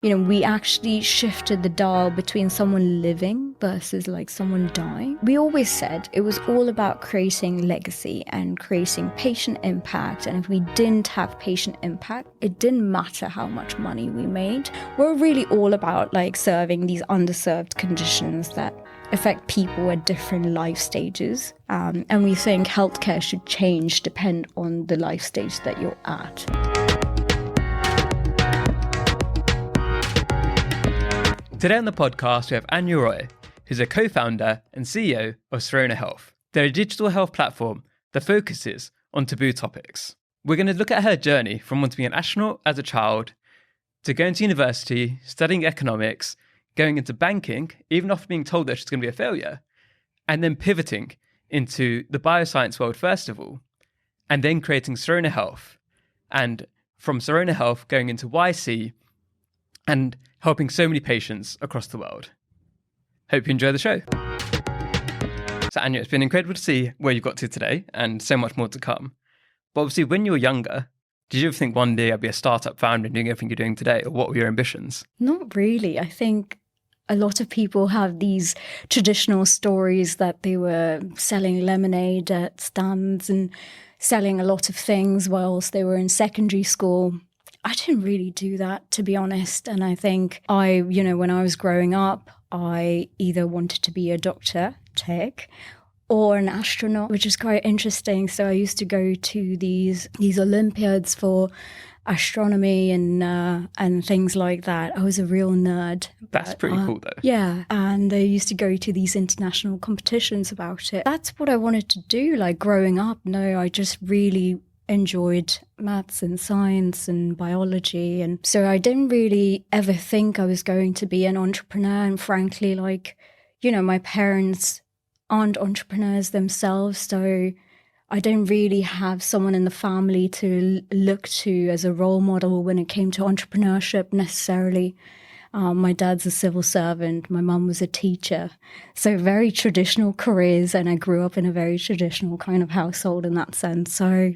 We actually shifted the dial between someone living versus like someone dying. We always said it was all about creating legacy and creating patient impact. And if we didn't have patient impact, it didn't matter how much money we made. We're really all about like serving these underserved conditions that affect people at different life stages. And we think healthcare should change depend on the life stage that you're at. Today on the podcast, we have Anya, who's a co-founder and CEO of Syrona Health. They're a digital health platform that focuses on taboo topics. We're going to look at her journey from wanting to be an astronaut as a child to going to university, studying economics, going into banking, even after being told that she's going to be a failure, and then pivoting into the bioscience world first of all, and then creating Syrona Health, and from Syrona Health going into YC and helping so many patients across the world. Hope you enjoy the show. So Anya, it's been incredible to see where you've got to today and so much more to come. But obviously when you were younger, did you ever think one day I'd be a startup founder and doing everything you're doing today? Or what were your ambitions? Not really. I think a lot of people have these traditional stories that they were selling lemonade at stands and selling a lot of things whilst they were in secondary school. I didn't really do that, to be honest. And I think when I was growing up, I either wanted to be a doctor, tech, or an astronaut, which is quite interesting. So I used to go to these Olympiads for astronomy and things like that. I was a real nerd. That's pretty cool though. Yeah. And I used to go to these international competitions about it. That's what I wanted to do, like growing up. No, I just really enjoyed maths and science and biology. And so I didn't really ever think I was going to be an entrepreneur. And frankly, my parents aren't entrepreneurs themselves. So I didn't really have someone in the family to look to as a role model when it came to entrepreneurship necessarily. My dad's a civil servant. My mum was a teacher. So very traditional careers. And I grew up in a very traditional kind of household in that sense. So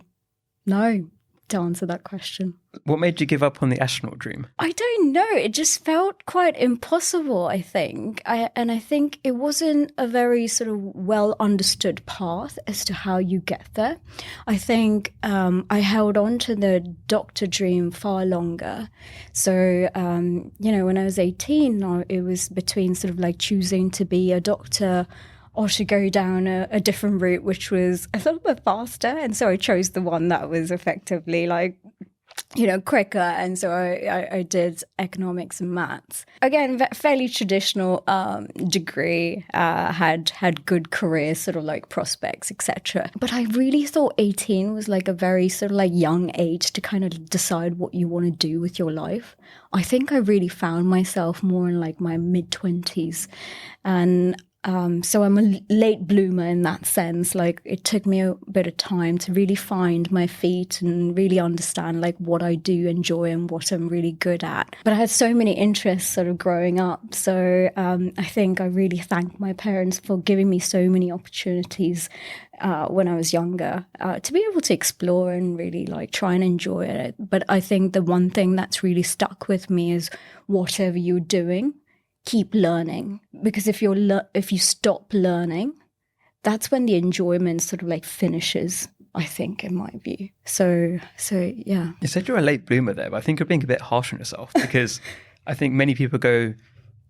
no, to answer that question. What made you give up on the astronaut dream? I don't know. It just felt quite impossible, I think. I think it wasn't a very sort of well understood path as to how you get there. I think I held on to the doctor dream far longer. So, when I was 18, it was between sort of like choosing to be a doctor or to go down a different route, which was a little bit faster. And so I chose the one that was effectively quicker. And so I did economics and maths. Again, fairly traditional degree, had good career sort of like prospects, etc. But I really thought 18 was like a very sort of like young age to kind of decide what you want to do with your life. I think I really found myself more in like my mid-20s. And so I'm a late bloomer in that sense. Like it took me a bit of time to really find my feet and really understand like what I do enjoy and what I'm really good at. But I had so many interests sort of growing up. So I think I really thank my parents for giving me so many opportunities when I was younger to be able to explore and really like try and enjoy it. But I think the one thing that's really stuck with me is whatever you're doing, keep learning, because if you stop learning, that's when the enjoyment sort of like finishes, I think, in my view. So yeah. You said you're a late bloomer there, but I think you're being a bit harsh on yourself because I think many people go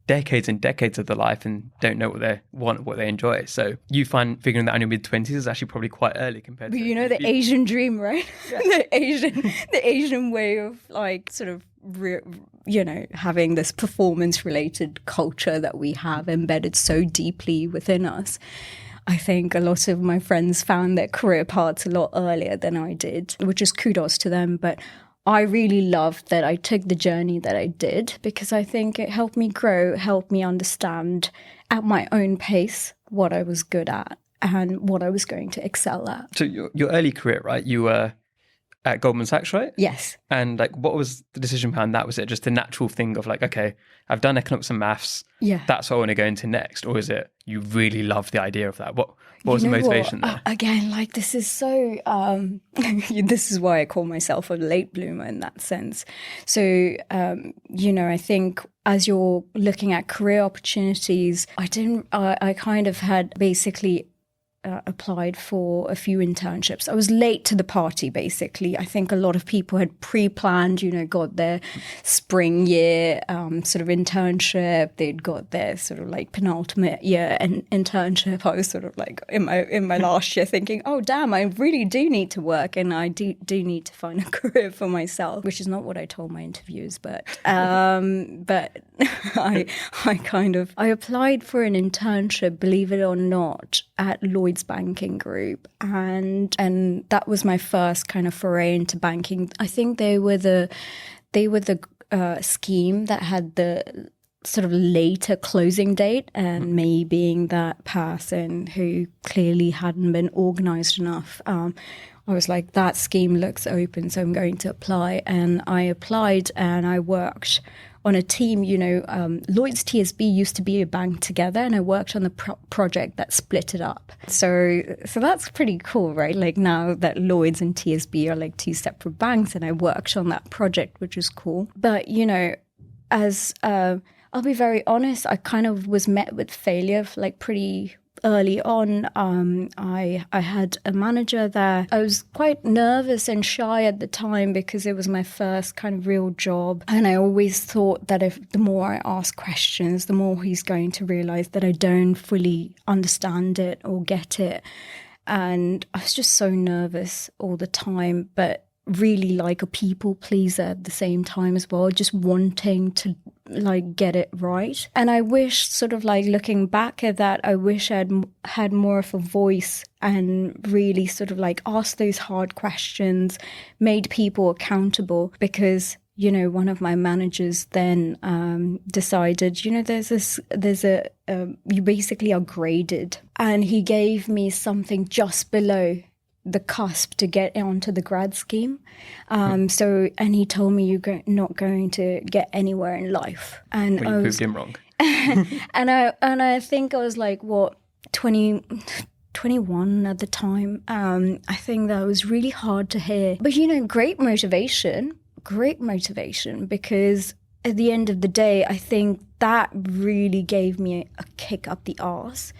decades and decades of their life and don't know what they want, what they enjoy. So you find figuring that out in your mid-20s is actually probably quite early compared to the Asian dream, right? Yeah. the Asian way of like sort of having this performance-related culture that we have embedded so deeply within us. I think a lot of my friends found their career paths a lot earlier than I did, which is kudos to them. But I really loved that I took the journey that I did because I think it helped me grow, helped me understand at my own pace what I was good at and what I was going to excel at. So your early career, right? You were at Goldman Sachs, right? Yes. And like, what was the decision behind that? Was it just a natural thing of like, okay, I've done economics and maths. Yeah. That's what I want to go into next. Or is it you really love the idea of that? What was the motivation there? Again, like this is so, this is why I call myself a late bloomer in that sense. So, I think as you're looking at career opportunities, I kind of had basically applied for a few internships. I was late to the party, basically. I think a lot of people had pre-planned, got their spring year sort of internship. They'd got their sort of like penultimate year internship. I was sort of like in my last year thinking, oh, damn, I really do need to work and I do need to find a career for myself, which is not what I told my interviews. But I applied for an internship, believe it or not, at Lloyd's Banking Group, and that was my first kind of foray into banking. I think they were the scheme that had the sort of later closing date, and me being that person who clearly hadn't been organised enough. I was like, that scheme looks open, so I'm going to apply. And I applied and I worked on a team. Lloyd's TSB used to be a bank together, and I worked on the project that split it up. So that's pretty cool, right? Like now that Lloyd's and TSB are like two separate banks, and I worked on that project, which is cool. But, as I'll be very honest, I kind of was met with failure like pretty early on. I had a manager there. I was quite nervous and shy at the time because it was my first kind of real job. And I always thought that if the more I ask questions, the more he's going to realize that I don't fully understand it or get it. And I was just so nervous all the time, but really like a people pleaser at the same time as well, just wanting to like get it right. And I wish, sort of like looking back at that, I wish I'd had more of a voice and really sort of like asked those hard questions, made people accountable. Because one of my managers then decided, you basically are graded, and he gave me something just below the cusp to get onto the grad scheme. And he told me you're not going to get anywhere in life. And well, you proved him wrong. and I think I was like, 21 at the time. I think that was really hard to hear. But, great motivation, because at the end of the day, I think that really gave me a kick up the arse.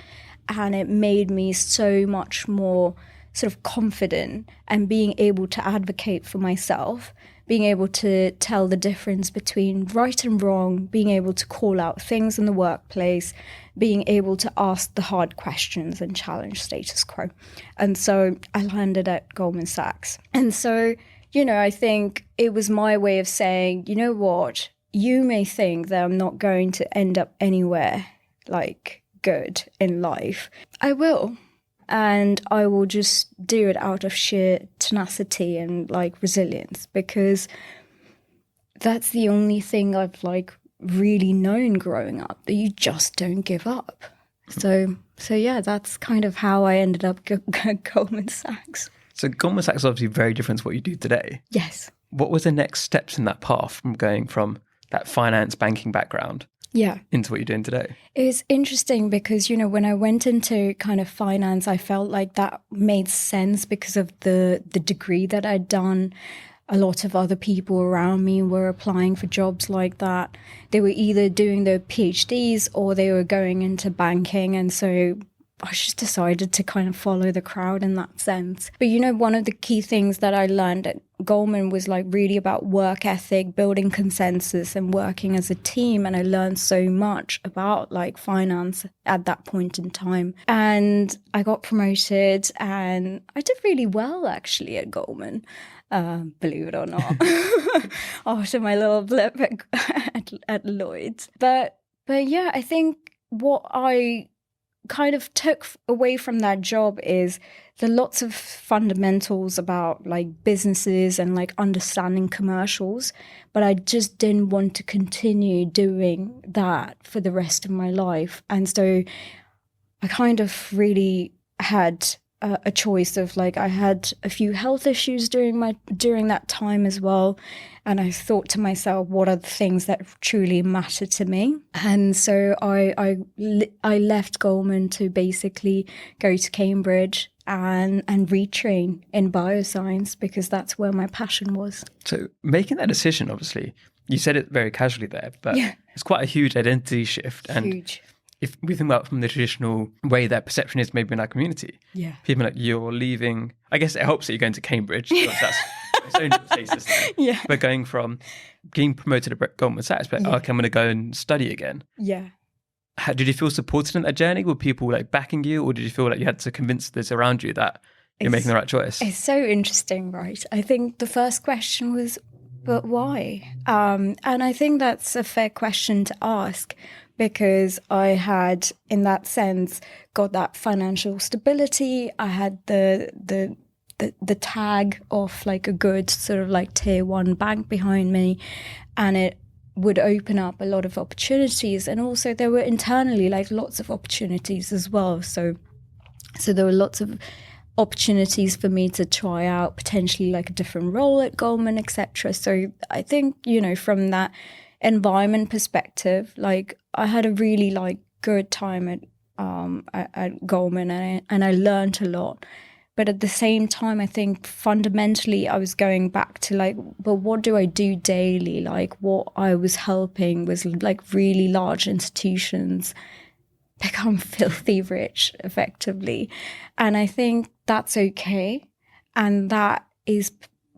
And it made me so much more sort of confident and being able to advocate for myself, being able to tell the difference between right and wrong, being able to call out things in the workplace, being able to ask the hard questions and challenge status quo. And so I landed at Goldman Sachs. And so, I think it was my way of saying, you know what, you may think that I'm not going to end up anywhere like good in life. I will. And I will just do it out of sheer tenacity and like resilience, because that's the only thing I've like really known growing up, that you just don't give up. So yeah, that's kind of how I ended up at Goldman Sachs. So Goldman Sachs is obviously very different to what you do today. Yes. What was the next steps in that path from going from that finance banking background into what you're doing today? It's interesting because, when I went into kind of finance, I felt like that made sense because of the degree that I'd done. A lot of other people around me were applying for jobs like that. They were either doing their PhDs or they were going into banking. And so I just decided to kind of follow the crowd in that sense. But, one of the key things that I learned at Goldman was like really about work ethic, building consensus and working as a team. And I learned so much about like finance at that point in time. And I got promoted and I did really well actually at Goldman. Believe it or not, after my little blip at Lloyd's. But yeah, I think what I kind of took away from that job is the lots of fundamentals about like businesses and like understanding commercials, but I just didn't want to continue doing that for the rest of my life. And so I kind of really had a choice of like, I had a few health issues during that time as well. And I thought to myself, what are the things that truly matter to me? And so I left Goldman to basically go to Cambridge and retrain in bioscience, because that's where my passion was. So making that decision, obviously, you said it very casually there, but it's quite a huge identity shift. And Huge. if we think about from the traditional way that perception is maybe in our community, people like, you're leaving, I guess it helps that you're going to Cambridge, because that's its own status there. But going from being promoted at Goldman Sachs, but okay, I'm going to go and study again. Did you feel supported in that journey? Were people like backing you, or did you feel like you had to convince those around you that you're making the right choice? It's so interesting, right? I think the first question was, but why? And I think that's a fair question to ask, because I had, in that sense, got that financial stability. I had the tag of like a good sort of like tier 1 bank behind me, and it would open up a lot of opportunities. And also there were internally like lots of opportunities as well. So there were lots of opportunities for me to try out potentially like a different role at Goldman, etc. So I think, you know, from that environment perspective, like I had a really like good time at Goldman, and I learned a lot. But at the same time, I think fundamentally I was going back to like, but what do I do daily? Like what I was helping was like really large institutions become filthy rich effectively. And I think that's okay. And that is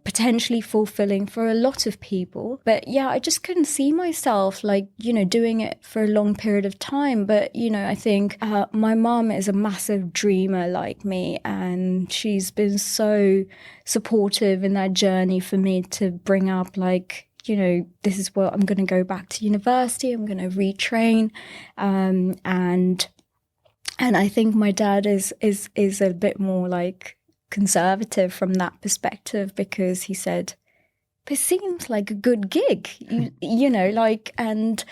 potentially fulfilling for a lot of people. But yeah, I just couldn't see myself like, you know, doing it for a long period of time. But, you know, I think my mom is a massive dreamer like me, and she's been so supportive in that journey for me to bring up like, you know, this is what I'm going to go back to university. I'm going to retrain. And I think my dad is a bit more like conservative from that perspective, because he said, this seems like a good gig, you know, like, and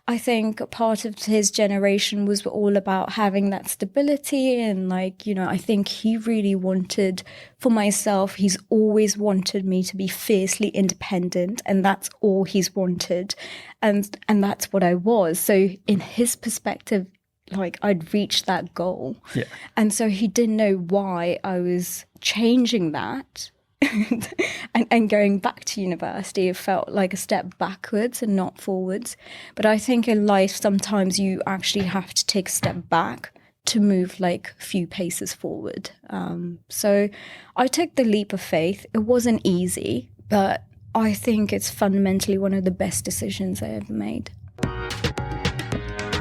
I think part of his generation was all about having that stability. And like, you know, I think he really wanted, for myself, he's always wanted me to be fiercely independent, and that's all he's wanted. And that's what I was. So in his perspective, like I'd reached that goal. And so he didn't know why I was changing that and going back to university. It felt like a step backwards and not forwards. But I think in life, sometimes you actually have to take a step back to move like a few paces forward. So I took the leap of faith. It wasn't easy, but I think it's fundamentally one of the best decisions I ever made.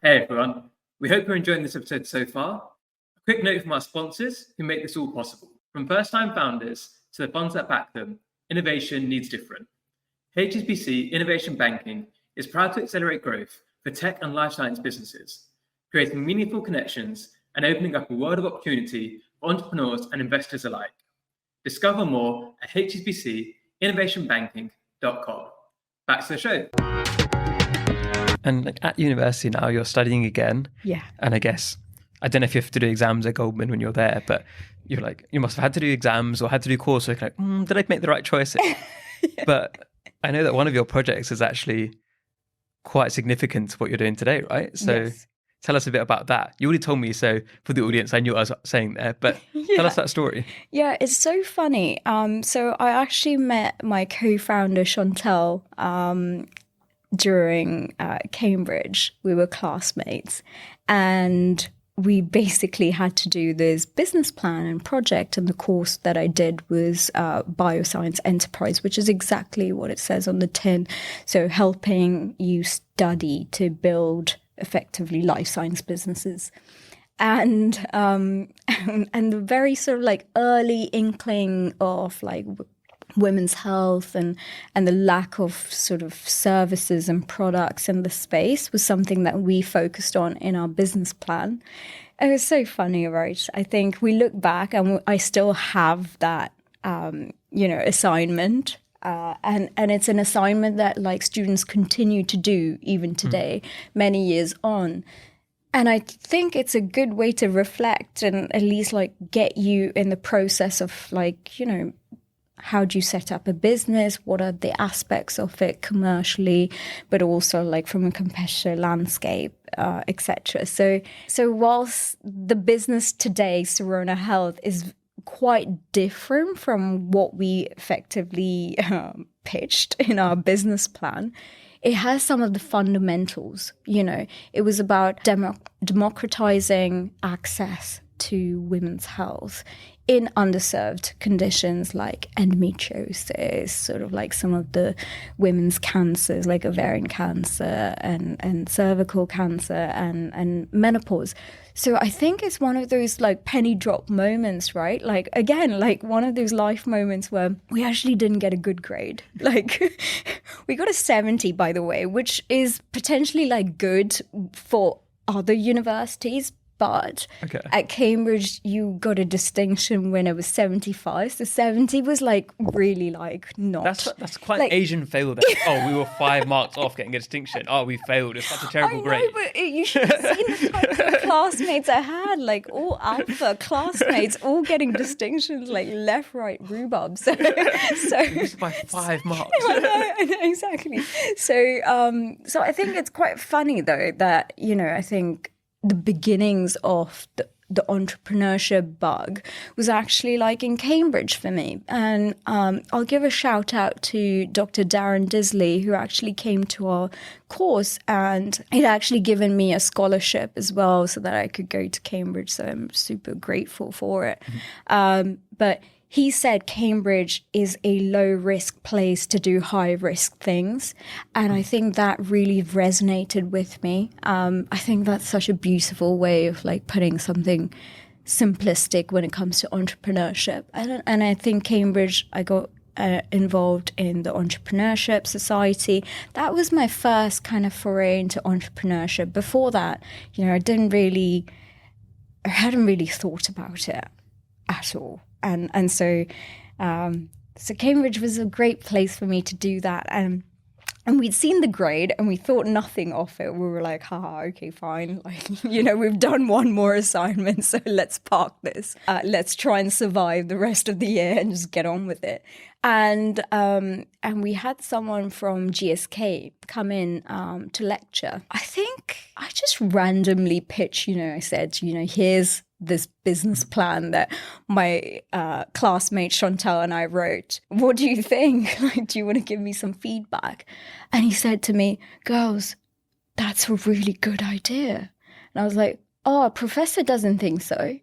Hey everyone. We hope you're enjoying this episode so far. A quick note from our sponsors who make this all possible. From first-time founders to the funds that back them, innovation needs different. HSBC Innovation Banking is proud to accelerate growth for tech and life science businesses, creating meaningful connections and opening up a world of opportunity for entrepreneurs and investors alike. Discover more at hsbcinnovationbanking.com. Back to the show. And like at university now, you're studying again. And I guess, I don't know if you have to do exams at Goldman when you're there, but you're like, you must have had to do exams or had to do coursework. Like, did I make the right choices? But I know that one of your projects is actually quite significant to what you're doing today, right? So tell us a bit about that. You already told me, so for the audience, I knew what I was saying there, but tell us that story. Yeah, it's so funny. So I actually met my co-founder, Chantel, during Cambridge. We were classmates, and we basically had to do this business plan and project, and the course that I did was bioscience enterprise, which is exactly what it says on the tin. So helping you study to build effectively life science businesses. And the very sort of like early inkling of like women's health and the lack of sort of services and products in the space was something that we focused on in our business plan. It was so funny, right? I think we look back and I still have that, assignment. And it's an assignment that like students continue to do even today, many years on. And I think it's a good way to reflect and at least like get you in the process of like, you know, how do you set up a business? What are the aspects of it commercially, but also like from a competitor landscape, etc. So whilst the business today, Syrona Health, is quite different from what we effectively pitched in our business plan, it has some of the fundamentals. You know, it was about democratizing access to women's health in underserved conditions like endometriosis, sort of like some of the women's cancers like ovarian cancer and cervical cancer and menopause. So I think it's one of those like penny drop moments, right? Like, again, like one of those life moments where we actually didn't get a good grade. Like we got a 70, by the way, which is potentially like good for other universities. But at Cambridge, you got a distinction when it was 75. So 70 was like really like not. That's quite like, Asian fail there. Oh, we were 5 marks off getting a distinction. Oh, we failed. It's such a terrible grade. But you should have seen the types of classmates I had, like all alpha classmates, all getting distinctions like left, right, rhubarb. So by 5 marks. I know, exactly. So I think it's quite funny though that, you know, I think the beginnings of the entrepreneurship bug was actually like in Cambridge for me. And I'll give a shout out to Dr. Darren Disley, who actually came to our course, and he'd actually given me a scholarship as well so that I could go to Cambridge. So I'm super grateful for it. But he said Cambridge is a low-risk place to do high-risk things. And I think that really resonated with me. I think that's such a beautiful way of like putting something simplistic when it comes to entrepreneurship. And I think Cambridge, I got involved in the Entrepreneurship Society. That was my first kind of foray into entrepreneurship. Before that, you know, I hadn't really thought about it at all. And so Cambridge was a great place for me to do that. And we'd seen the grade and we thought nothing of it. We were like, haha, okay, fine. Like, you know, we've done one more assignment, so let's park this. Let's try and survive the rest of the year and just get on with it. And we had someone from GSK come in to lecture. I think I just randomly pitched, you know, I said, you know, here's this business plan that my classmate Chantal and I wrote. What do you think? Like, do you want to give me some feedback? And he said to me, girls, that's a really good idea. And I was like, oh, a professor doesn't think so.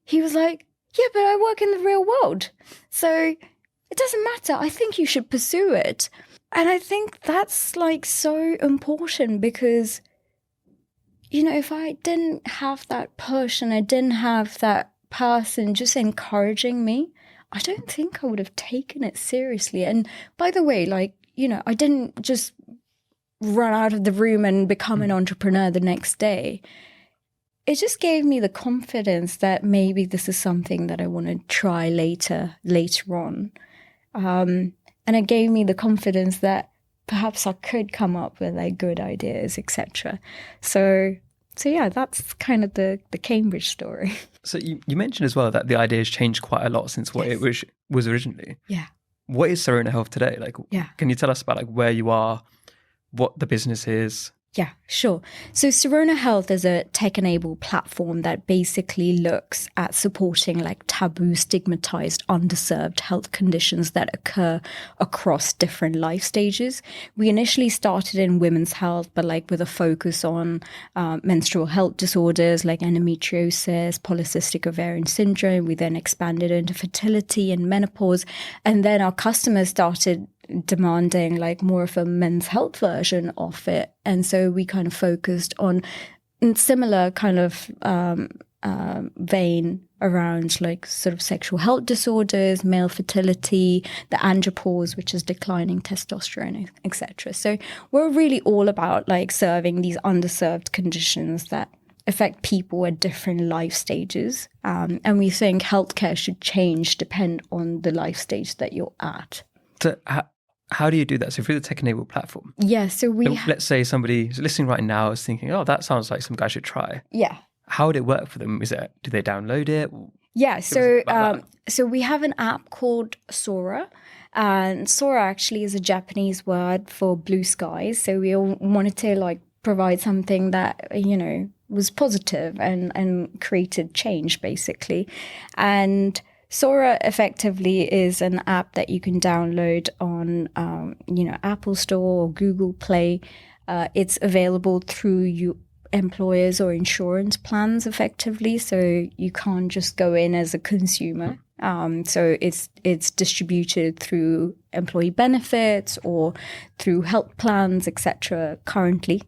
He was like, yeah, but I work in the real world. So it doesn't matter. I think you should pursue it. And I think that's like so important because, you know, if I didn't have that push and I didn't have that person just encouraging me, I don't think I would have taken it seriously. And by the way, like, you know, I didn't just run out of the room and become an entrepreneur the next day. It just gave me the confidence that maybe this is something that I want to try later on. And it gave me the confidence that perhaps I could come up with like good ideas, etc. So yeah, that's kind of the Cambridge story. So you mentioned as well that the idea has changed quite a lot since what it was originally. Yeah. What is Syrona Health today? Like, can you tell us about like where you are, what the business is? Yeah, sure. So Syrona Health is a tech-enabled platform that basically looks at supporting like taboo, stigmatized, underserved health conditions that occur across different life stages. We initially started in women's health, but like with a focus on menstrual health disorders like endometriosis, polycystic ovarian syndrome. We then expanded into fertility and menopause. And then our customers started demanding like more of a men's health version of it. And so we kind of focused on similar kind of vein around like sort of sexual health disorders, male fertility, the andropause, which is declining testosterone, etc. So we're really all about like serving these underserved conditions that affect people at different life stages. And we think healthcare should change depend on the life stage that you're at. So How do you do that? So through the tech-enabled platform. Yeah, so let's say somebody who's listening right now is thinking, oh, that sounds like something I should try. Yeah. How would it work for them? Do they download it? Yeah, so we have an app called Sora. And Sora actually is a Japanese word for blue skies. So we all wanted to like provide something that, was positive and created change, basically. And Sora effectively is an app that you can download on, Apple Store or Google Play. It's available through employers or insurance plans, effectively. So you can't just go in as a consumer. So it's distributed through employee benefits or through health plans, etc. currently.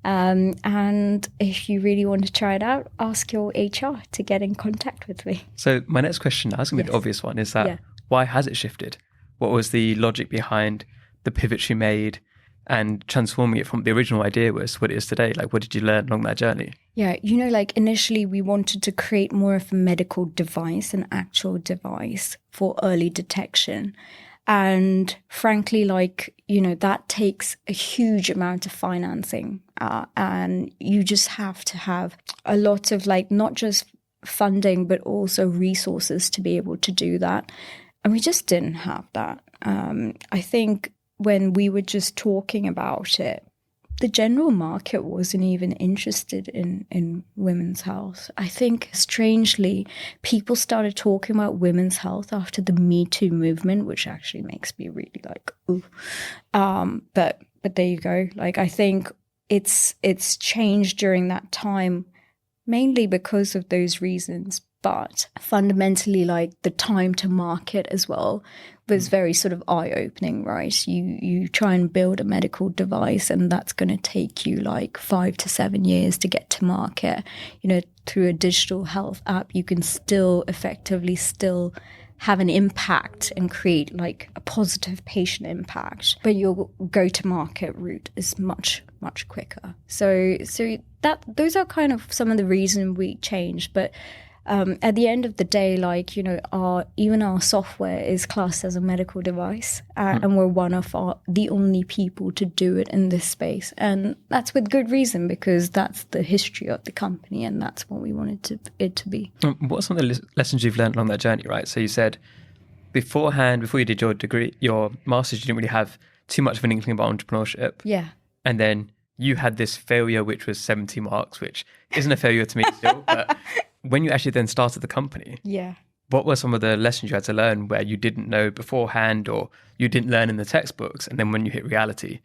And if you really want to try it out, ask your HR to get in contact with me. So my next question now is going to be the obvious one, is that why has it shifted? What was the logic behind the pivots you made and transforming it from the original idea was what it is today? Like, what did you learn along that journey? Yeah, initially we wanted to create more of a medical device, an actual device for early detection. And frankly, that takes a huge amount of financing. And you just have to have a lot of not just funding, but also resources to be able to do that. And we just didn't have that. I think when we were just talking about it, the general market wasn't even interested in women's health. I think, strangely, people started talking about women's health after the Me Too movement, which actually makes me really ooh. But there you go. I think it's changed during that time, mainly because of those reasons. But fundamentally, the time to market as well was very sort of eye-opening, right? You try and build a medical device, and that's going to take you 5 to 7 years to get to market. Through a digital health app, you can still effectively have an impact and create a positive patient impact, but your go-to-market route is much, much quicker. So those are kind of some of the reasons we changed, but at the end of the day, even our software is classed as a medical device, and we're one of the only people to do it in this space. And that's with good reason, because that's the history of the company, and that's what we wanted it to be. What are some of the lessons you've learned along that journey, right? So you said before you did your degree, your master's, you didn't really have too much of an inkling about entrepreneurship. Yeah. And then you had this failure, which was 70 marks, which isn't a failure to me still, but when you actually then started the company, what were some of the lessons you had to learn where you didn't know beforehand, or you didn't learn in the textbooks, and then when you hit reality,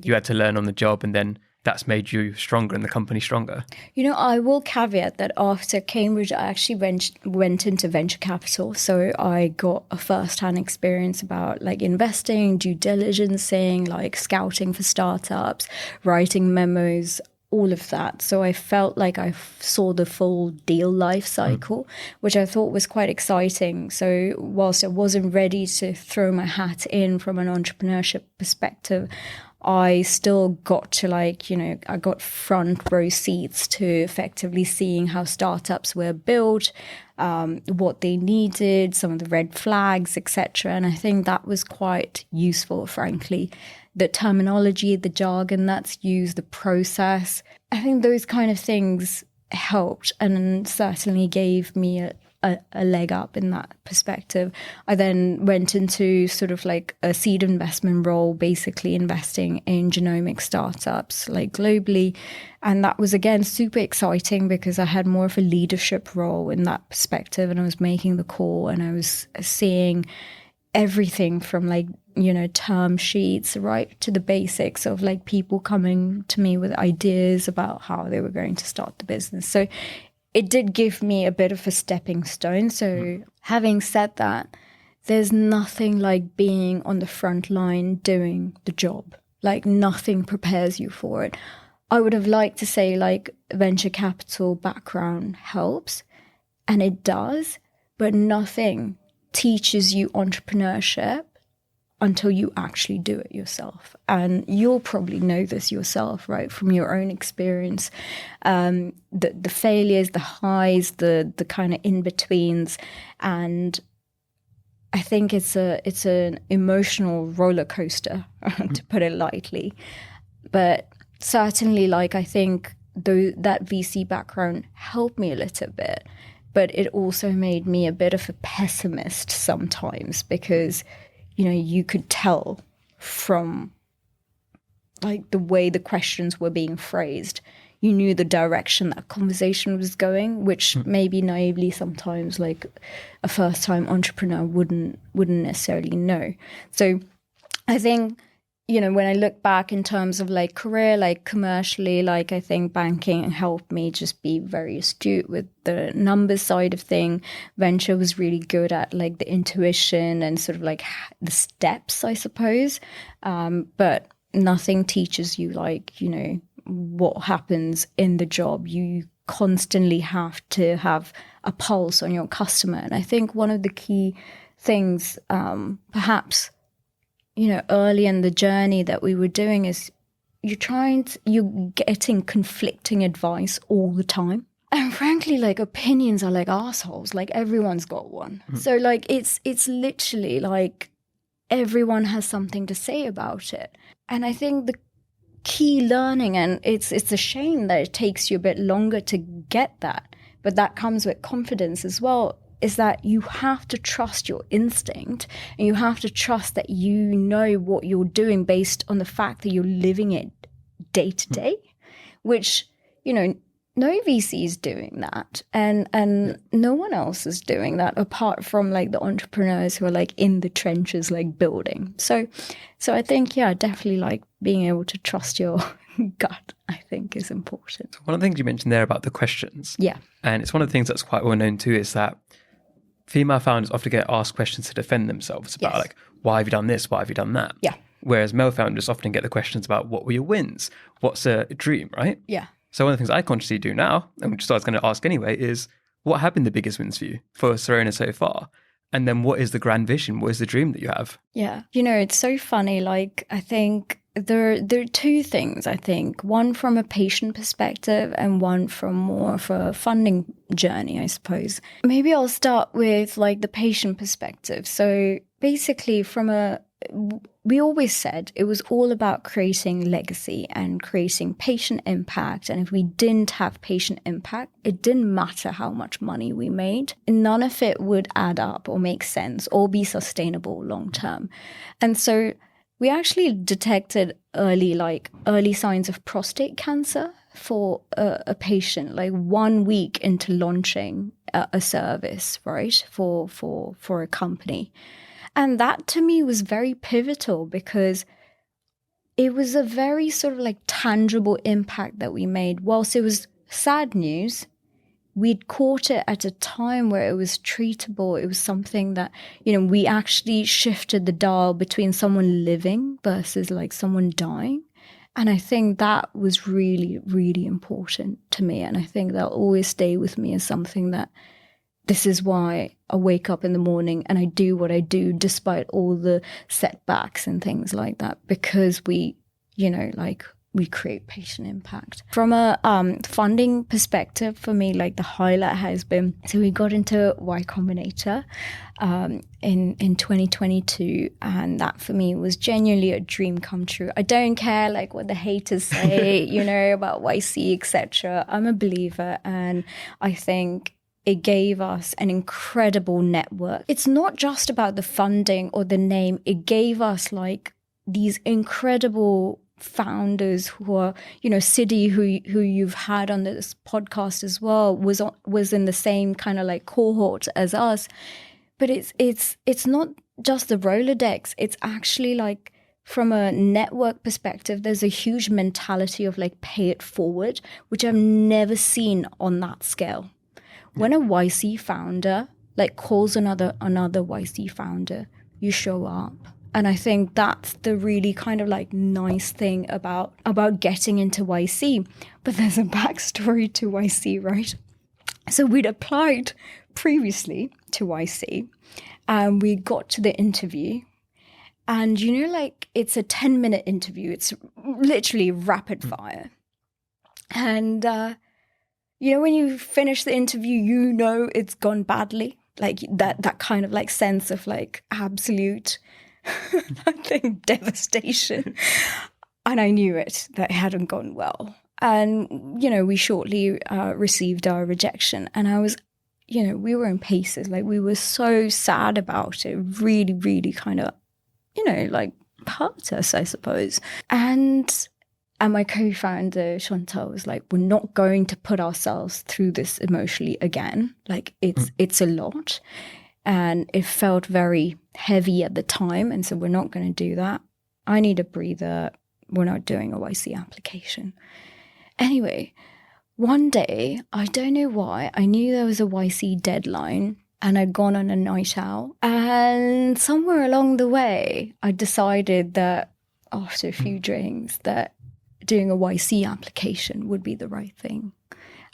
you had to learn on the job, and then that's made you stronger and the company stronger? I will caveat that after Cambridge, I actually went into venture capital. So I got a first-hand experience about investing, due diligencing, scouting for startups, writing memos, all of that. So I felt like I saw the full deal life cycle, which I thought was quite exciting. So whilst I wasn't ready to throw my hat in from an entrepreneurship perspective, I still got to I got front row seats to effectively seeing how startups were built, what they needed, some of the red flags, etc. And I think that was quite useful, frankly. The terminology, the jargon that's used, the process, I think those kind of things helped and certainly gave me a leg up in that perspective. I then went into sort of a seed investment role, basically investing in genomic startups globally. And that was, again, super exciting because I had more of a leadership role in that perspective, and I was making the call, and I was seeing everything from term sheets right to the basics of people coming to me with ideas about how they were going to start the business. So it did give me a bit of a stepping stone. So having said that, there's nothing like being on the front line doing the job. Nothing prepares you for it. I would have liked to say venture capital background helps, and it does, but nothing teaches you entrepreneurship until you actually do it yourself. And you'll probably know this yourself, right, from your own experience. The failures, the highs, the kind of in-betweens. And I think it's an emotional roller coaster, to put it lightly. But certainly, like, I think that VC background helped me a little bit, but it also made me a bit of a pessimist sometimes, because, you could tell from like the way the questions were being phrased. You knew the direction that conversation was going, which maybe naively sometimes like a first-time entrepreneur wouldn't necessarily know. So I think, when I look back in terms of like career, like commercially, like I think banking helped me just be very astute with the numbers side of thing. Venture was really good at like the intuition and sort of like the steps, I suppose. But nothing teaches you like, what happens in the job. You constantly have to have a pulse on your customer. And I think one of the key things, perhaps, early in the journey that we were doing is you're getting conflicting advice all the time. And frankly, like opinions are like assholes. Like everyone's got one. So like it's literally like everyone has something to say about it. And I think the key learning, and it's a shame that it takes you a bit longer to get that, but that comes with confidence as well, is that you have to trust your instinct, and you have to trust that you know what you're doing based on the fact that you're living it day to day, which, no VC is doing that, and no one else is doing that apart from like the entrepreneurs who are like in the trenches, like building. So I think, definitely like being able to trust your gut, I think, is important. One of the things you mentioned there about the questions, and it's one of the things that's quite well known too, is that female founders often get asked questions to defend themselves about like, why have you done this? Why have you done that? Yeah. Whereas male founders often get the questions about what were your wins? What's a dream, right? Yeah. So one of the things I consciously do now, and which I was going to ask anyway, is what have been the biggest wins for you for Syrona so far? And then what is the grand vision? What is the dream that you have? Yeah. It's so funny. Like, I think there are two things, I think. One from a patient perspective and one from more of a funding journey, I suppose. Maybe I'll start with like the patient perspective. So basically we always said it was all about creating legacy and creating patient impact. And if we didn't have patient impact, it didn't matter how much money we made. None of it would add up or make sense or be sustainable long term. And so we actually detected early signs of prostate cancer for a patient, like 1 week into launching a service, right, for a company. And that to me was very pivotal, because it was a very sort of like tangible impact that we made. Whilst it was sad news, we'd caught it at a time where it was treatable. It was something that, we actually shifted the dial between someone living versus like someone dying. And I think that was really, really important to me. And I think that'll always stay with me as something that, this is why I wake up in the morning and I do what I do despite all the setbacks and things like that, because we create patient impact. From a funding perspective, for me, like the highlight has been, so we got into Y Combinator in 2022, and that for me was genuinely a dream come true. I don't care like what the haters say, about YC, etc. I'm a believer, and I think it gave us an incredible network. It's not just about the funding or the name. It gave us like these incredible founders who are, Sidi, who you've had on this podcast as well, was in the same kind of like cohort as us. But it's not just the Rolodex. It's actually like, from a network perspective, there's a huge mentality of like pay it forward, which I've never seen on that scale. When a YC founder like calls another YC founder, you show up. And I think that's the really kind of like nice thing about getting into YC. But there's a backstory to YC, right? So we'd applied previously to YC, and we got to the interview. And like it's a 10-minute interview. It's literally rapid fire. And when you finish the interview, it's gone badly. like that kind of like sense of like absolute, I think, devastation. And I knew that it hadn't gone well. And, we shortly received our rejection. And I was, we were in pieces. Like, we were so sad about it. Really, really kind of, like hurt us, I suppose. And my co-founder, Chantal, was like, we're not going to put ourselves through this emotionally again. Like, it's a lot. And it felt very heavy at the time. And so we're not going to do that. I need a breather. We're not doing a YC application. Anyway, one day, I don't know why, I knew there was a YC deadline and I'd gone on a night out. And somewhere along the way, I decided that after a few drinks that doing a YC application would be the right thing.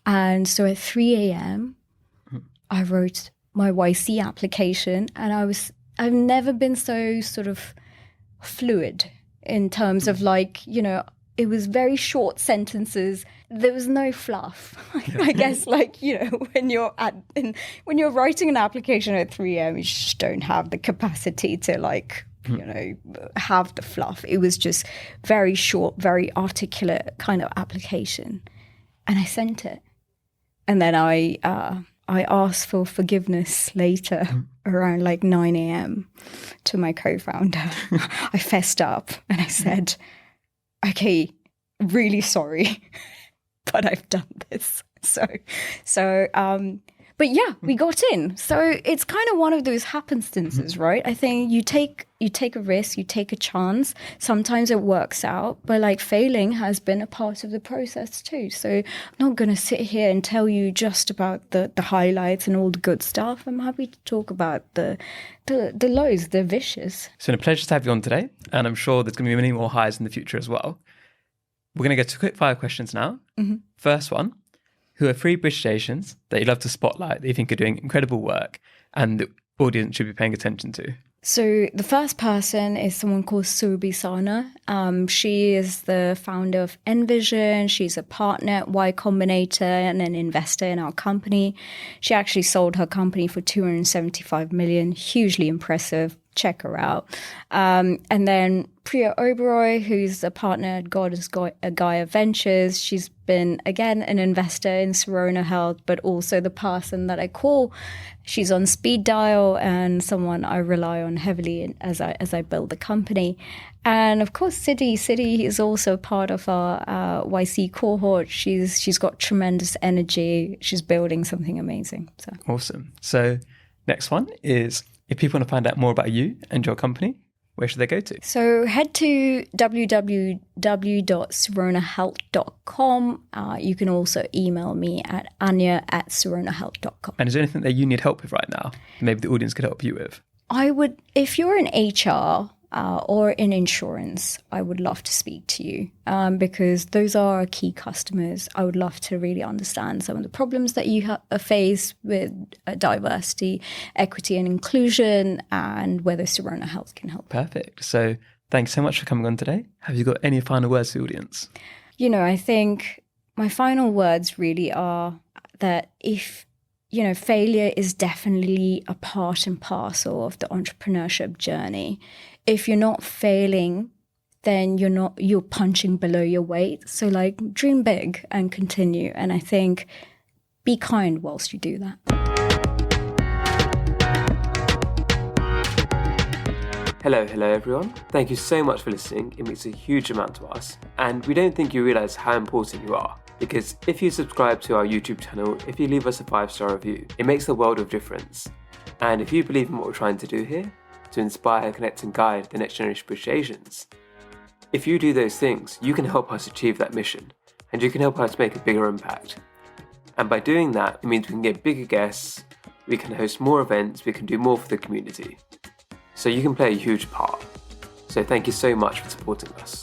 And so at 3 a.m., I wrote my YC application, and I've never been so sort of fluid in terms of like, it was very short sentences. There was no fluff. I guess like, when you're writing an application at 3 a.m., you just don't have the capacity to like, have the fluff. It was just very short, very articulate kind of application. And I sent it. And then I asked for forgiveness later around like 9 a.m. to my co-founder. I fessed up and I said, okay, really sorry, but I've done this. But yeah, we got in. So it's kind of one of those happenstances, right? I think you take a risk, you take a chance. Sometimes it works out, but like failing has been a part of the process too. So I'm not going to sit here and tell you just about the highlights and all the good stuff. I'm happy to talk about the lows, the vicious. It's been a pleasure to have you on today, and I'm sure there's going to be many more highs in the future as well. We're going to get to quick fire questions now. First one. Who are 3 British Asians that you love to spotlight, that you think are doing incredible work and the audience should be paying attention to? So the first person is someone called Sana. She is the founder of Envision. She's a partner at Y Combinator and an investor in our company. She actually sold her company for 275 million. Hugely impressive. Check her out. And then Priya Oberoi, who's a partner at Gaia Ventures. She's been, again, an investor in Syrona Health, but also the person that I call. She's on speed dial and someone I rely on heavily as I build the company. And of course, Siddhi is also part of our YC cohort. She's got tremendous energy. She's building something amazing. So awesome. So next one is, if people want to find out more about you and your company, where should they go to? So head to www.syronahealth.com. You can also email me at anya@syronahealth.com. And is there anything that you need help with right now? Maybe the audience could help you with? I would, if you're in HR or in insurance, I would love to speak to you because those are our key customers. I would love to really understand some of the problems that you face with diversity, equity and inclusion, and whether Syrona Health can help. Perfect. So thanks so much for coming on today. Have you got any final words to the audience? I think my final words really are that if failure is definitely a part and parcel of the entrepreneurship journey. If you're not failing, then you're punching below your weight. So like dream big and continue. And I think be kind whilst you do that. Hello everyone. Thank you so much for listening. It means a huge amount to us. And we don't think you realise how important you are. Because if you subscribe to our YouTube channel, if you leave us a 5-star review, it makes a world of difference. And if you believe in what we're trying to do here, to inspire, connect and guide the next generation of British Asians, if you do those things, you can help us achieve that mission, and you can help us make a bigger impact. And by doing that, it means we can get bigger guests, we can host more events, we can do more for the community. So you can play a huge part. So thank you so much for supporting us.